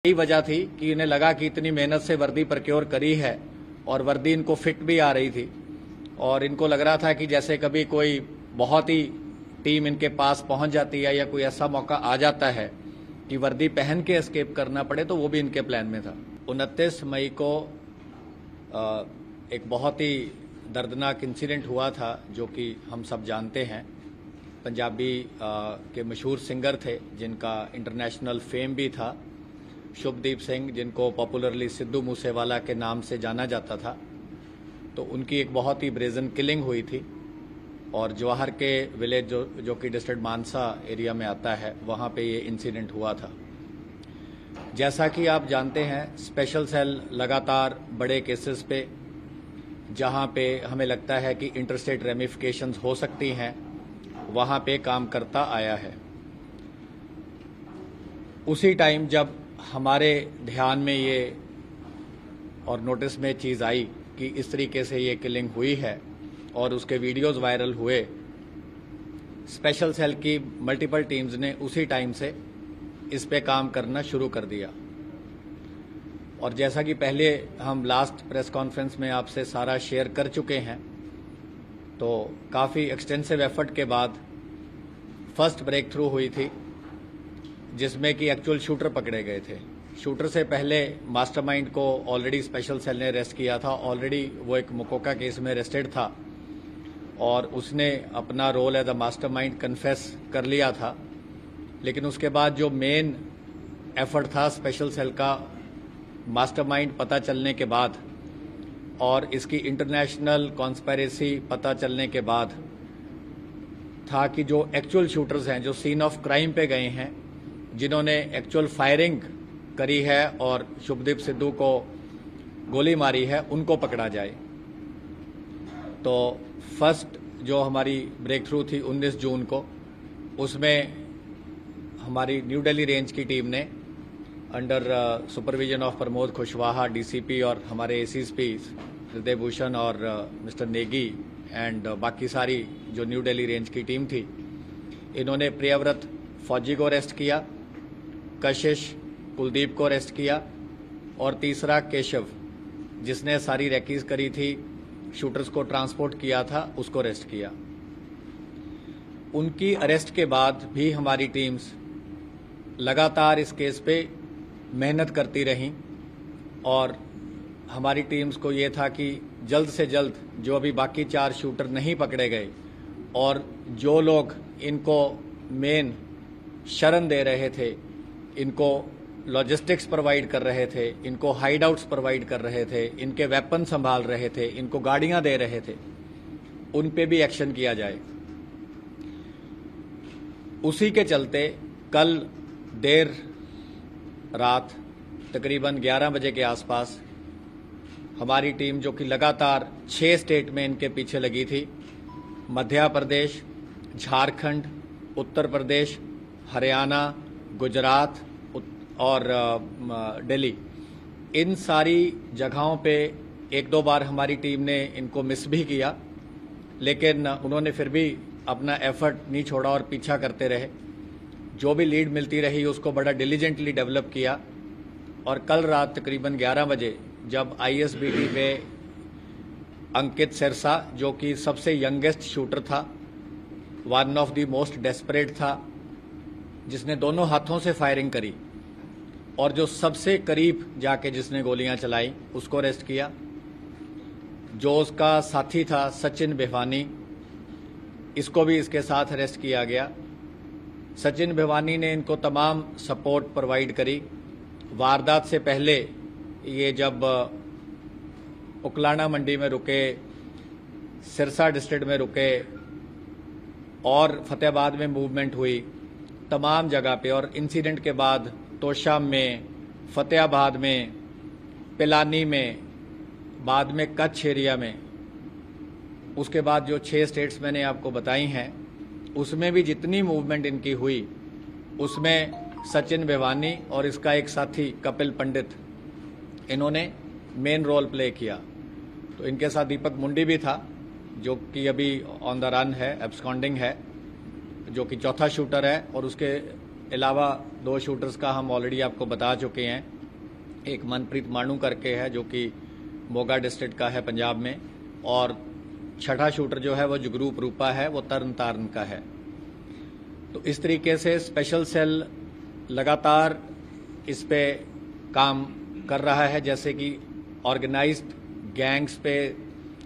यही वजह थी कि इन्हें लगा कि इतनी मेहनत से वर्दी प्रक्योर करी है और वर्दी इनको फिट भी आ रही थी और इनको लग रहा था कि जैसे कभी कोई बहुत ही टीम इनके पास पहुंच जाती है या कोई ऐसा मौका आ जाता है कि वर्दी पहन के एस्केप करना पड़े, तो वो भी इनके प्लान में था। 29 मई को एक बहुत ही दर्दनाक इंसिडेंट हुआ था जो कि हम सब जानते हैं। पंजाबी के मशहूर सिंगर थे जिनका इंटरनेशनल फेम भी था, शुभदीप सिंह, जिनको पॉपुलरली सिद्धू मूसेवाला के नाम से जाना जाता था। तो उनकी एक बहुत ही ब्रेजन किलिंग हुई थी और जवाहर के विलेज जो कि डिस्ट्रिक्ट मानसा एरिया में आता है, वहाँ पे ये इंसिडेंट हुआ था। जैसा कि आप जानते हैं, स्पेशल सेल लगातार बड़े केसेस पे, जहाँ पे हमें लगता है कि इंटरस्टेट रेमिफिकेशंस हो सकती हैं, वहाँ पे काम करता आया है। उसी टाइम जब हमारे ध्यान में ये और नोटिस में चीज़ आई कि इस तरीके से ये किलिंग हुई है और उसके वीडियोस वायरल हुए, स्पेशल सेल की मल्टीपल टीम्स ने उसी टाइम से इस पे काम करना शुरू कर दिया। और जैसा कि पहले हम लास्ट प्रेस कॉन्फ्रेंस में आपसे सारा शेयर कर चुके हैं, तो काफ़ी एक्सटेंसिव एफर्ट के बाद फर्स्ट ब्रेक थ्रू हुई थी जिसमें कि एक्चुअल शूटर पकड़े गए थे। शूटर से पहले मास्टरमाइंड को ऑलरेडी स्पेशल सेल ने अरेस्ट किया था। ऑलरेडी वो एक मुकोका केस में अरेस्टेड था और उसने अपना role as a mastermind confess कर लिया था। लेकिन उसके बाद जो मेन एफर्ट था स्पेशल सेल का, मास्टरमाइंड पता चलने के बाद और इसकी इंटरनेशनल कॉन्स्पिरेसी पता चलने के बाद, था कि जो एक्चुअल शूटर्स हैं, जो सीन ऑफ क्राइम पे गए हैं, जिन्होंने एक्चुअल फायरिंग करी है और शुभदीप सिद्धू को गोली मारी है, उनको पकड़ा जाए। तो फर्स्ट जो हमारी ब्रेक थ्रू थी 19 जून को, उसमें हमारी न्यू दिल्ली रेंज की टीम ने under supervision of Pramod Kushwaha DCP और हमारे एसीएसपी हृदय भूषण और मिस्टर नेगी एंड बाकी सारी जो न्यू दिल्ली रेंज की टीम थी, इन्होंने प्रियव्रत फौजी को अरेस्ट किया, कशिश कुलदीप को अरेस्ट किया और तीसरा केशव, जिसने सारी रैकीज करी थी, शूटर्स को ट्रांसपोर्ट किया था, उसको अरेस्ट किया। उनकी अरेस्ट के बाद भी हमारी टीम्स लगातार इस केस पे मेहनत करती रहीं और हमारी टीम्स को ये था कि जल्द से जल्द जो अभी बाकी 4 शूटर नहीं पकड़े गए और जो लोग इनको मेन शरण दे रहे थे, इनको लॉजिस्टिक्स प्रोवाइड कर रहे थे, इनको हाइड आउट्स प्रोवाइड कर रहे थे, इनके वेपन संभाल रहे थे, इनको गाड़ियां दे रहे थे, उन पे भी एक्शन किया जाए। उसी के चलते कल देर रात तकरीबन 11 बजे के आसपास हमारी टीम, जो कि लगातार 6 स्टेट में इनके पीछे लगी थी, मध्य प्रदेश, झारखंड, उत्तर प्रदेश, हरियाणा, गुजरात और दिल्ली, इन सारी जगहों पे 1-2 बार हमारी टीम ने इनको मिस भी किया, लेकिन उन्होंने फिर भी अपना एफर्ट नहीं छोड़ा और पीछा करते रहे। जो भी लीड मिलती रही उसको बड़ा डिलीजेंटली डेवलप किया और कल रात तकरीबन 11 बजे जब आईएसबीटी में अंकित सिरसा, जो कि सबसे यंगेस्ट शूटर था, one of the most desperate था, जिसने दोनों हाथों से फायरिंग करी और जो सबसे करीब जाके जिसने गोलियां चलाई, उसको अरेस्ट किया। जो उसका साथी था सचिन भिवानी, इसको भी इसके साथ अरेस्ट किया गया। सचिन भिवानी ने इनको तमाम सपोर्ट प्रोवाइड करी। वारदात से पहले ये जब उकलाना मंडी में रुके, सिरसा डिस्ट्रिक्ट में रुके और फतेहाबाद में मूवमेंट हुई, तमाम जगह पे, और इंसिडेंट के बाद तोशाम में, फतेहाबाद में, पिलानी में, बाद में कच्छ एरिया में, उसके बाद जो 6 स्टेट्स मैंने आपको बताई हैं, उसमें भी जितनी मूवमेंट इनकी हुई, उसमें सचिन भिवानी और इसका एक साथी कपिल पंडित, इन्होंने मेन रोल प्ले किया। तो इनके साथ दीपक मुंडी भी था, जो कि अभी ऑन द रन है, एब्सकॉन्डिंग है, जो कि चौथा शूटर है, और उसके अलावा 2 शूटर्स का हम ऑलरेडी आपको बता चुके हैं। एक मनप्रीत मानू करके है जो कि मोगा डिस्ट्रिक्ट का है पंजाब में, और छठा शूटर जो है वो जगरूप रूपा है, वो तरन तारण का है। तो इस तरीके से स्पेशल सेल लगातार इस पे काम कर रहा है, जैसे कि ऑर्गेनाइज्ड गैंग्स पे,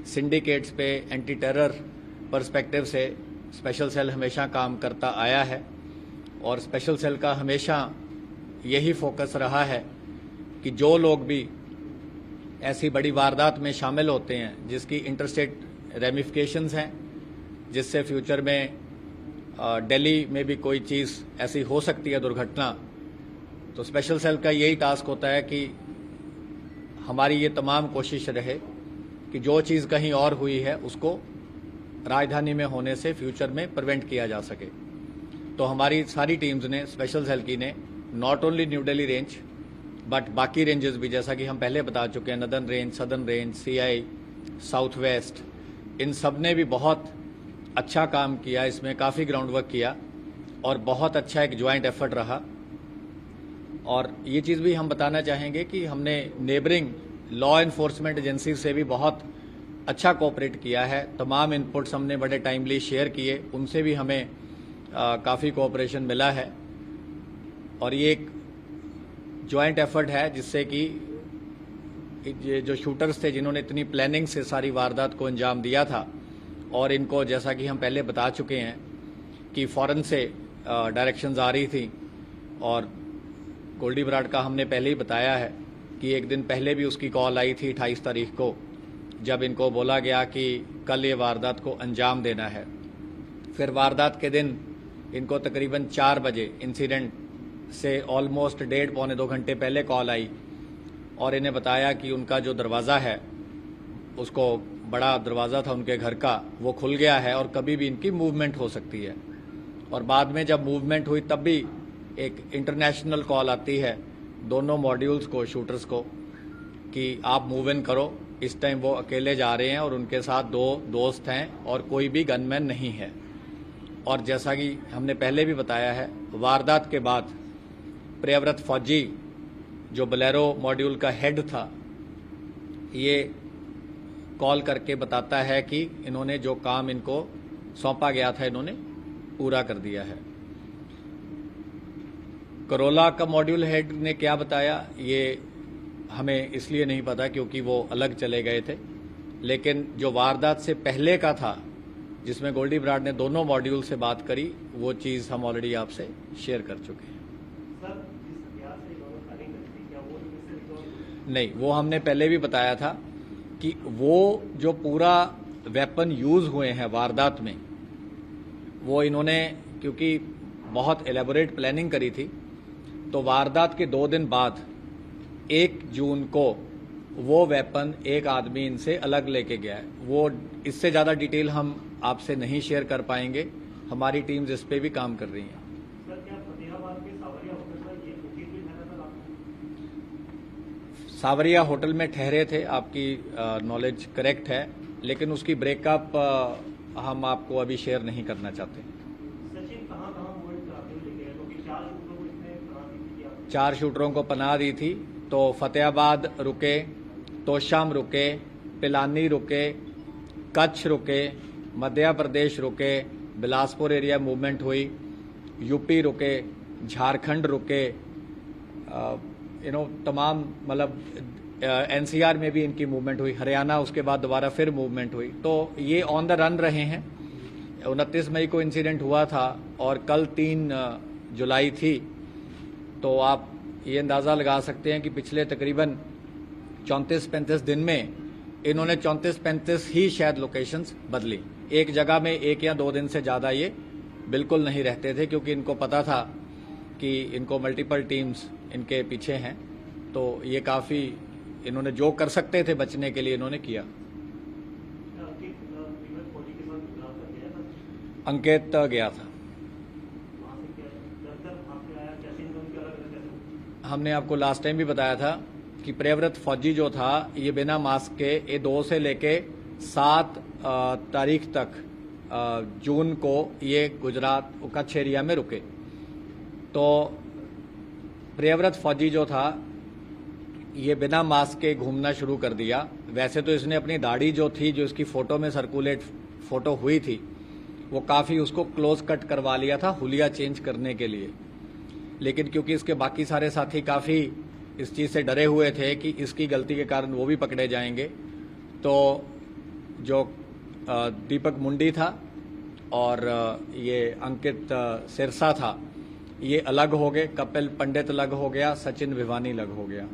सिंडिकेट्स पे, एंटी टेरर पर्सपेक्टिव से स्पेशल सेल हमेशा काम करता आया है। और स्पेशल सेल का हमेशा यही फोकस रहा है कि जो लोग भी ऐसी बड़ी वारदात में शामिल होते हैं जिसकी इंटरस्टेट रेमिफिकेशंस हैं, जिससे फ्यूचर में दिल्ली में भी कोई चीज़ ऐसी हो सकती है, दुर्घटना, तो स्पेशल सेल का यही टास्क होता है कि हमारी ये तमाम कोशिश रहे कि जो चीज़ कहीं और हुई है उसको राजधानी में होने से फ्यूचर में प्रिवेंट किया जा सके। तो हमारी सारी टीम्स ने, स्पेशल सेल की ने, not only New Delhi range but बाकी रेंजेस भी, जैसा कि हम पहले बता चुके हैं, northern range, southern range, CI, south west, इन सब ने भी बहुत अच्छा काम किया, इसमें काफ़ी ग्राउंड वर्क किया और बहुत अच्छा एक ज्वाइंट एफर्ट रहा। और ये चीज़ भी हम बताना चाहेंगे कि हमने नेबरिंग लॉ एनफोर्समेंट एजेंसी से भी बहुत अच्छा कोऑपरेट किया है। तमाम इनपुट्स हमने बड़े टाइमली शेयर किए, उनसे भी हमें काफ़ी कोऑपरेशन मिला है। और ये एक ज्वाइंट एफर्ट है जिससे कि ये जो शूटर्स थे जिन्होंने इतनी प्लानिंग से सारी वारदात को अंजाम दिया था, और इनको जैसा कि हम पहले बता चुके हैं कि फौरन से डायरेक्शंस आ रही थी, और गोल्डी बराड़ का हमने पहले ही बताया है कि एक दिन पहले भी उसकी कॉल आई थी 28 तारीख को, जब इनको बोला गया कि कल ये वारदात को अंजाम देना है। फिर वारदात के दिन इनको तकरीबन 4 बजे इंसिडेंट से ऑलमोस्ट 1.5-2 घंटे पहले कॉल आई और इन्हें बताया कि उनका जो दरवाज़ा है, उसको बड़ा दरवाज़ा था उनके घर का, वो खुल गया है और कभी भी इनकी मूवमेंट हो सकती है। और बाद में जब मूवमेंट हुई तब भी एक इंटरनेशनल कॉल आती है दोनों मॉड्यूल्स को, शूटर्स को, कि आप मूव इन करो। इस टाइम वो अकेले जा रहे हैं और उनके साथ 2 दोस्त हैं और कोई भी गनमैन नहीं है। और जैसा कि हमने पहले भी बताया है, वारदात के बाद प्रियव्रत फौजी जो बोलेरो मॉड्यूल का हेड था, ये कॉल करके बताता है कि इन्होंने जो काम इनको सौंपा गया था इन्होंने पूरा कर दिया है। करोला का मॉड्यूल हेड ने क्या बताया ये हमें इसलिए नहीं पता क्योंकि वो अलग चले गए थे, लेकिन जो वारदात से पहले का था जिसमें गोल्डी बराड़ ने दोनों मॉड्यूल से बात करी, वो चीज़ हम ऑलरेडी आपसे शेयर कर चुके हैं। नहीं, वो हमने पहले भी बताया था कि वो जो पूरा वेपन यूज हुए हैं वारदात में, वो इन्होंने क्योंकि बहुत एलेबोरेट प्लानिंग करी थी, तो वारदात के 2 दिन बाद 1 जून को वो वेपन एक आदमी इनसे अलग लेके गया है। वो इससे ज़्यादा डिटेल हम आपसे नहीं शेयर कर पाएंगे, हमारी टीम्स इस पे भी काम कर रही हैं। सर, क्या फतेहाबाद के सावरिया होटल में ये बुकिंग भी ठहरा था आपको? सावरिया होटल में ठहरे थे, आपकी नॉलेज करेक्ट है, लेकिन उसकी ब्रेकअप हम आपको अभी शेयर नहीं करना चाहते। सचिन कहाँ मूवमेंट कराते हुए लेके गए? क्योंकि 4 शूटरों को इसने पनाह दी थी। 4 शूटरों को पनाह दी थी, तो फतेहाबाद रुके, तोशाम रुके, पिलानी रुके, कच्छ रुके, मध्य प्रदेश रुके, बिलासपुर एरिया मूवमेंट हुई, यूपी रुके, झारखंड रुके, तमाम मतलब एनसीआर में भी इनकी मूवमेंट हुई, हरियाणा उसके बाद दोबारा फिर मूवमेंट हुई। तो ये ऑन द रन रहे हैं। 29 मई को इंसिडेंट हुआ था और कल 3 जुलाई थी, तो आप ये अंदाज़ा लगा सकते हैं कि पिछले तकरीबन 34-35 दिन में इन्होंने 34-35 ही शायद लोकेशंस बदली। एक जगह में 1 या 2 दिन से ज़्यादा ये बिल्कुल नहीं रहते थे, क्योंकि इनको पता था कि इनको मल्टीपल टीम्स इनके पीछे हैं। तो ये काफ़ी इन्होंने जो कर सकते थे बचने के लिए इन्होंने किया। अंकित गया था। हमने आपको लास्ट टाइम भी बताया था कि प्रियव्रत फौजी जो था ये बिना मास्क के ये 2 से लेके 7 तारीख तक जून को ये गुजरात कच्छ एरिया में रुके। तो प्रियव्रत फौजी जो था ये बिना मास्क के घूमना शुरू कर दिया। वैसे तो इसने अपनी दाढ़ी जो थी, जो इसकी फोटो में सर्कुलेट फोटो हुई थी, वो काफी उसको क्लोज कट करवा लिया था हुलिया चेंज करने के लिए। लेकिन क्योंकि इसके बाकी सारे साथी काफी इस चीज से डरे हुए थे कि इसकी गलती के कारण वो भी पकड़े जाएंगे, तो जो दीपक मुंडी था और ये अंकित सिरसा था, ये अलग हो गए। कपिल पंडित अलग हो गया, सचिन भिवानी अलग हो गया।